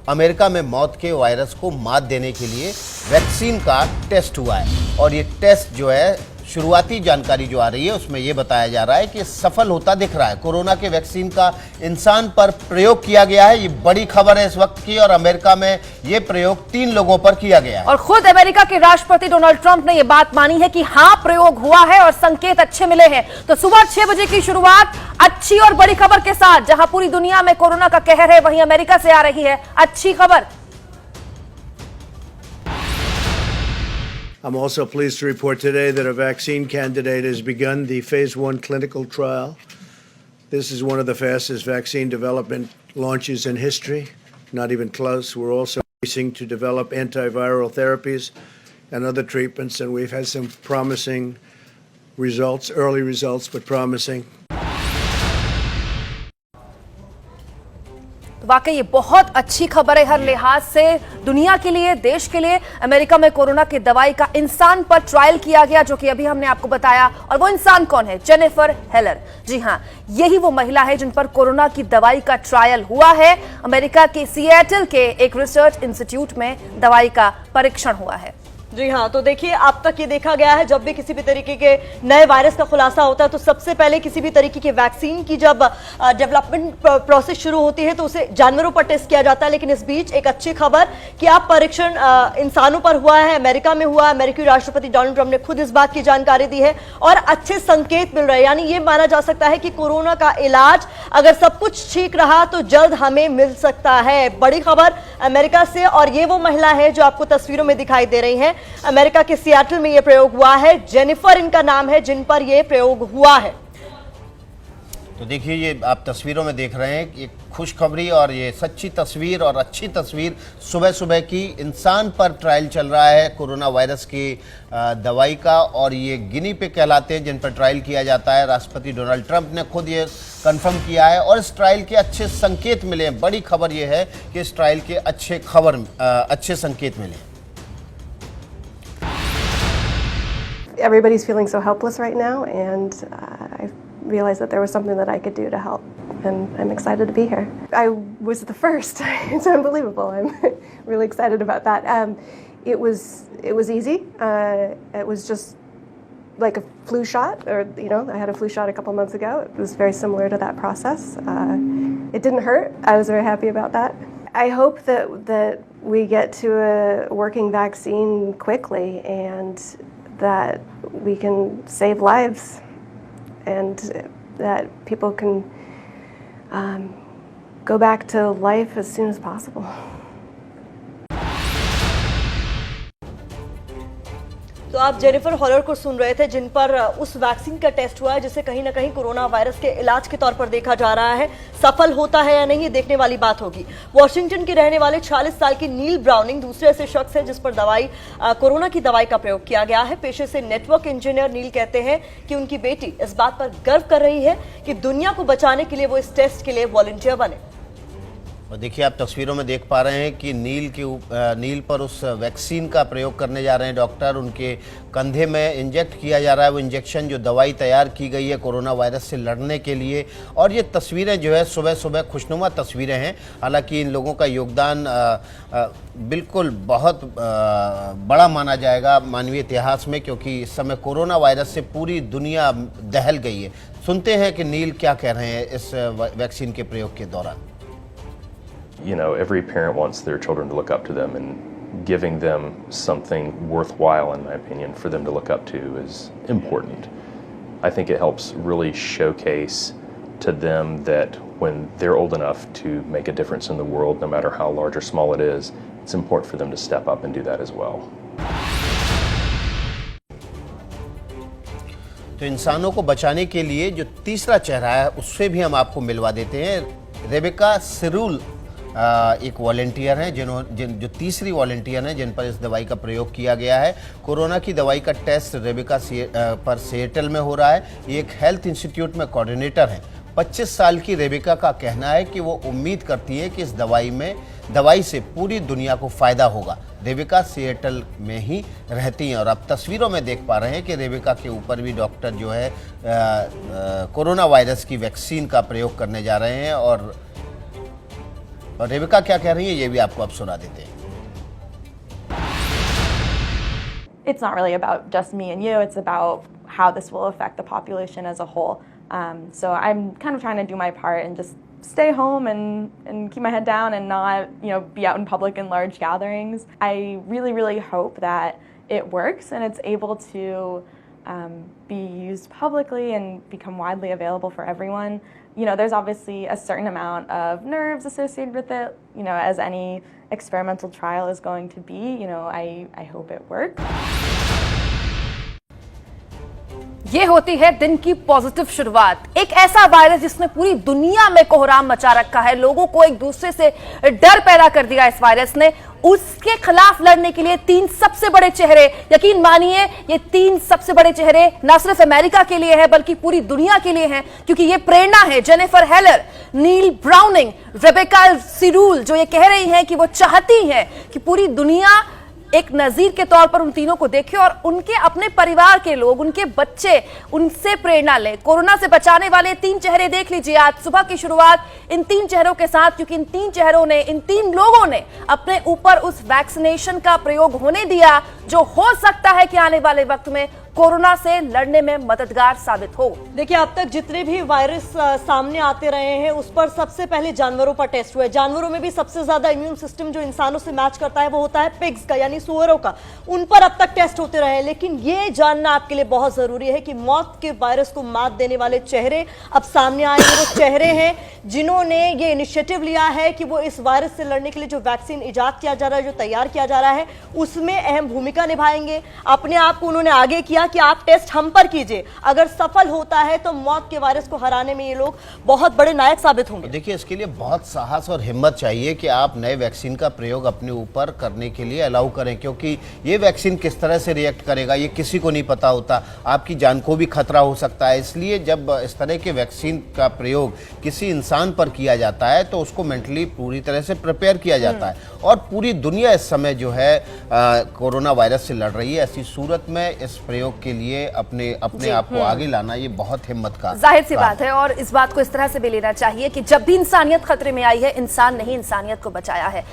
America में मौत के वायरस को मात देने के लिए वैक्सीन का टेस्ट हुआ है। और ये टेस्ट जो है, शुरुआती जानकारी जो आ रही है उसमें ये बताया जा रहा है कि सफल होता दिख रहा है। कोरोना के वैक्सीन का इंसान पर प्रयोग किया गया है, ये बड़ी खबर है इस वक्त की। और अमेरिका में ये प्रयोग 3 लोगों पर किया गया है और खुद अमेरिका के राष्ट्रपति डोनाल्ड ट्रंप ने ये बात मानी है कि हाँ, प्रयोग हुआ है और संकेत अच्छे मिले हैं। तो सुबह 6 बजे की शुरुआत अच्छी और बड़ी खबर के साथ। जहां पूरी दुनिया में कोरोना का कहर है, वहीं अमेरिका से आ रही है अच्छी खबर। I'm also pleased to report today that a vaccine candidate has begun the phase 1 clinical trial. This is one of the fastest vaccine development launches in history, not even close. We're also racing to develop antiviral therapies and other treatments, and we've had some promising results, early results, but promising. वाकई ये बहुत अच्छी खबर है हर लिहाज से, दुनिया के लिए, देश के लिए। अमेरिका में कोरोना की दवाई का इंसान पर ट्रायल किया गया, जो कि अभी हमने आपको बताया। और वो इंसान कौन है? जेनिफर हेलर। जी हां, यही वो महिला है जिन पर कोरोना की दवाई का ट्रायल हुआ है। अमेरिका के सिएटल के एक रिसर्च इंस्टीट्यूट में दवाई का परीक्षण हुआ है। जी हाँ, तो देखिए, अब तक ये देखा गया है जब भी किसी भी तरीके के नए वायरस का खुलासा होता है तो सबसे पहले किसी भी तरीके की वैक्सीन की जब डेवलपमेंट प्रोसेस शुरू होती है तो उसे जानवरों पर टेस्ट किया जाता है। लेकिन इस बीच एक अच्छी खबर कि अब परीक्षण इंसानों पर हुआ है, अमेरिका में हुआ। अमेरिकी राष्ट्रपति डोनाल्ड ट्रंप ने खुद इस बात की जानकारी दी है और अच्छे संकेत मिल रहे हैं। यानी ये माना जा सकता है कि कोरोना का इलाज अगर सब कुछ ठीक रहा तो जल्द हमें मिल सकता है। बड़ी खबर अमेरिका से, और ये वो महिला है जो आपको तस्वीरों में दिखाई दे रही है। अमेरिका के सिएटल में यह प्रयोग हुआ है। जेनिफर इनका नाम है जिन पर यह प्रयोग हुआ है। तो देखिए, ये आप तस्वीरों में देख रहे हैं कि खुशखबरी और ये सच्ची तस्वीर और अच्छी तस्वीर सुबह सुबह की। इंसान पर ट्रायल चल रहा है कोरोना वायरस की दवाई का, और ये गिनी पे कहलाते हैं जिन पर ट्रायल किया जाता है। राष्ट्रपति डोनाल्ड ट्रंप ने खुद ये कंफर्म किया है और इस ट्रायल के अच्छे संकेत मिले हैं। बड़ी खबर ये है कि इस ट्रायल के अच्छे संकेत मिले हैं। Everybody's feeling so helpless right now, and I realized that there was something that I could do to help, and I'm excited to be here. I was the first. It's unbelievable. I'm really excited about that. It was easy. It was just like a flu shot, or I had a flu shot a couple months ago. It was very similar to that process. It didn't hurt. I was very happy about that. I hope that we get to a working vaccine quickly, and that we can save lives, and that people can go back to life as soon as possible. तो आप Jennifer हेलर को सुन रहे थे जिन पर उस vaccine का test हुआ है जिसे कहीं ना कहीं कोरोना वायरस के इलाज के तौर पर देखा जा रहा है। सफल होता है या नहीं, ये देखने वाली बात होगी। वॉशिंगटन के रहने वाले 46 साल की नील ब्राउनिंग दूसरे ऐसे शख्स हैं जिस पर कोरोना की दवाई का प्रयोग किया गया है। पेशे से नेटवर्क इंजीनियर नील कहते हैं कि उनकी बेटी इस बात पर गर्व कर रही है कि दुनिया को बचाने के लिए वो इस टेस्ट के लिए वॉलंटियर बने। और देखिए, आप तस्वीरों में देख पा रहे हैं कि नील पर उस वैक्सीन का प्रयोग करने जा रहे हैं डॉक्टर। उनके कंधे में इंजेक्ट किया जा रहा है वो इंजेक्शन, जो दवाई तैयार की गई है कोरोना वायरस से लड़ने के लिए। और ये तस्वीरें जो है सुबह सुबह खुशनुमा तस्वीरें हैं। हालांकि इन लोगों का योगदान बिल्कुल बहुत बड़ा माना जाएगा मानवीय इतिहास में, क्योंकि इस समय कोरोना वायरस से पूरी दुनिया दहल गई है। सुनते हैं कि नील क्या कह रहे हैं इस वैक्सीन के प्रयोग के दौरान। Every parent wants their children to look up to them, and giving them something worthwhile, in my opinion, for them to look up to is important. I think it helps really showcase to them that when they're old enough to make a difference in the world, no matter how large or small it is, it's important for them to step up and do that as well. तो इंसानों को बचाने के लिए जो तीसरा चेहरा है उससे भी हम आपको मिलवा देते हैं। रेबेका सिरूल एक वॉलंटियर हैं जो तीसरी वॉलंटियर हैं जिन पर इस दवाई का प्रयोग किया गया है। कोरोना की दवाई का टेस्ट रेबेका पर सिएटल में हो रहा है। ये एक हेल्थ इंस्टीट्यूट में कोऑर्डिनेटर हैं। 25 साल की रेबेका का कहना है कि वो उम्मीद करती है कि इस दवाई से पूरी दुनिया को फ़ायदा होगा। रेबेका सिएटल में ही रहती हैं और आप तस्वीरों में देख पा रहे हैं कि रेबेका के ऊपर भी डॉक्टर जो है कोरोना वायरस की वैक्सीन का प्रयोग करने जा रहे हैं। और और रेबिका क्या कह रही है ये भी आपको अब सुना देते हैं। It's not really about just me and you, it's about how this will affect the population as a whole. So I'm kind of trying to do my part and just stay home and keep my head down and not, be out in public in large gatherings. I really, really hope that it works and it's able to be used publicly and become widely available for everyone. There's obviously a certain amount of nerves associated with it, as any experimental trial is going to be. I hope it works. ये होती है दिन की positive शुरुआत। एक ऐसा virus जिसने पूरी दुनिया में कोहराम मचा रखा है, लोगों को एक दूसरे से डर पैदा कर दिया इस वायरस ने, उसके खिलाफ लड़ने के लिए 3 सबसे बड़े चेहरे, यकीन मानिए ये 3 सबसे बड़े चेहरे ना सिर्फ अमेरिका के लिए है बल्कि पूरी दुनिया के लिए हैं, क्योंकि ये प्रेरणा है जेनिफर हेलर, नील ब्राउनिंग, रेबेका सिरूल, जो ये कह रही हैं कि वो चाहती हैं कि पूरी दुनिया एक नजीर के तौर पर उन तीनों को देखे और उनके अपने परिवार के लोग, उनके बच्चे उनसे प्रेरणा लें। कोरोना से बचाने वाले 3 चेहरे देख लीजिए। आज सुबह की शुरुआत इन 3 चेहरों के साथ, क्योंकि इन 3 चेहरों ने, इन 3 लोगों ने अपने ऊपर उस वैक्सीनेशन का प्रयोग होने दिया जो हो सकता है कि आने वाले वक्त में कोरोना से लड़ने में मददगार साबित हो। देखिए, अब तक जितने भी वायरस सामने आते रहे हैं उस पर सबसे पहले जानवरों पर टेस्ट हुए। जानवरों में भी सबसे ज्यादा इम्यून सिस्टम जो इंसानों से मैच करता है वो होता है पिग्स का, यानी सुअरों का। उन पर अब तक टेस्ट होते रहे, लेकिन ये जानना आपके लिए बहुत जरूरी है कि मौत के वायरस को मात देने वाले चेहरे अब सामने आए हैं। वो चेहरे हैं जिन्होंने ये इनिशिएटिव लिया है कि वो इस वायरस से लड़ने के लिए जो वैक्सीन इजाद किया जा रहा है, जो तैयार किया जा रहा है, उसमें अहम भूमिका निभाएंगे। अपने आप को उन्होंने आगे किया कि आप टेस्ट हम पर कीजिए, अगर सफल होता है तो मौत के वायरस को हराने में ये लोग बहुत बड़े नायक साबित होंगे। देखिए, इसके लिए बहुत साहस और हिम्मत चाहिए कि आप नए वैक्सीन का प्रयोग अपने ऊपर करने के लिए अलाउ करें, क्योंकि ये वैक्सीन किस तरह से रिएक्ट करेगा ये किसी को नहीं पता होता, आपकी जान को भी खतरा हो सकता है। इसलिए जब इस तरह के वैक्सीन का प्रयोग किसी इंसान पर किया जाता है तो उसको मेंटली पूरी तरह से प्रिपेयर किया जाता है। और पूरी दुनिया इस समय जो है कोरोना वायरस से लड़ रही है। ऐसी सूरत में इस प्रयोग के लिए अपने आप को आगे लाना ये बहुत हिम्मत का जाहिर सी बात है। और इस बात को इस तरह से भी लेना चाहिए कि जब भी इंसानियत खतरे में आई है, इंसान नहीं इंसानियत को बचाया है।